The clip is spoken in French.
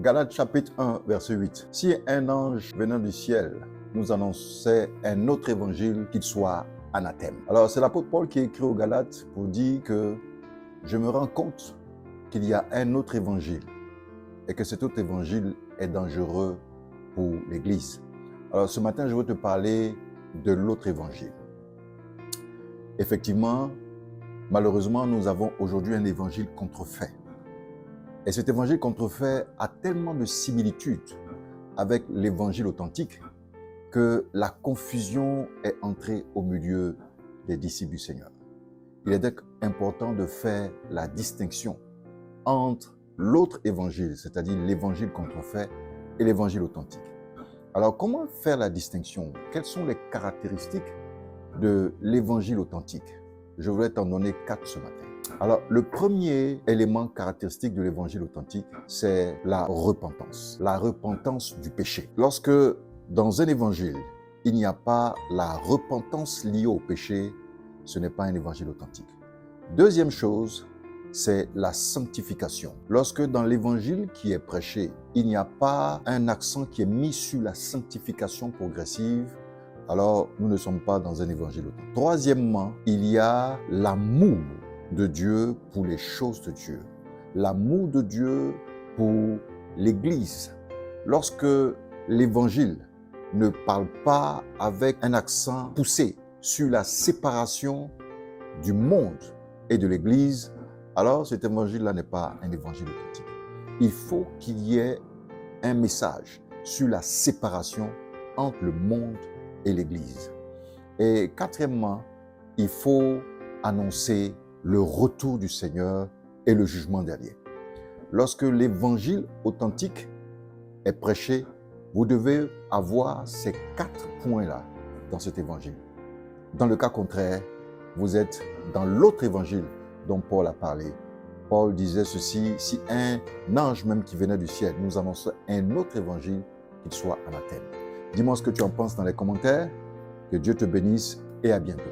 Galates chapitre 1, verset 8. Si un ange venant du ciel nous annonçait un autre évangile, qu'il soit anathème. Alors c'est l'apôtre Paul qui écrit aux Galates pour dire que je me rends compte qu'il y a un autre évangile et que cet autre évangile est dangereux pour l'Église. Alors ce matin, je veux te parler de l'autre évangile. Effectivement, malheureusement, nous avons aujourd'hui un évangile contrefait. Et cet évangile contrefait a tellement de similitudes avec l'évangile authentique que la confusion est entrée au milieu des disciples du Seigneur. Il est donc important de faire la distinction entre l'autre évangile, c'est-à-dire l'évangile contrefait, et l'évangile authentique. Alors, comment faire la distinction? Quelles sont les caractéristiques de l'évangile authentique? Je voudrais t'en donner 4 ce matin. Alors, le premier élément caractéristique de l'évangile authentique, c'est la repentance du péché. Lorsque dans un évangile, il n'y a pas la repentance liée au péché, ce n'est pas un évangile authentique. Deuxième chose, c'est la sanctification. Lorsque dans l'évangile qui est prêché, il n'y a pas un accent qui est mis sur la sanctification progressive, alors nous ne sommes pas dans un évangile authentique. Troisièmement, il y a l'amour de Dieu pour les choses de Dieu. L'amour de Dieu pour l'Église. Lorsque l'évangile ne parle pas avec un accent poussé sur la séparation du monde et de l'Église, alors cet évangile-là n'est pas un évangile authentique. Il faut qu'il y ait un message sur la séparation entre le monde et l'Église. Et quatrièmement, il faut annoncer le retour du Seigneur et le jugement dernier. Lorsque l'évangile authentique est prêché, vous devez avoir ces 4 points-là dans cet évangile. Dans le cas contraire, vous êtes dans l'autre évangile dont Paul a parlé. Paul disait ceci, si un ange même qui venait du ciel nous annonçait un autre évangile, qu'il soit anathème. Dis-moi ce que tu en penses dans les commentaires. Que Dieu te bénisse et à bientôt.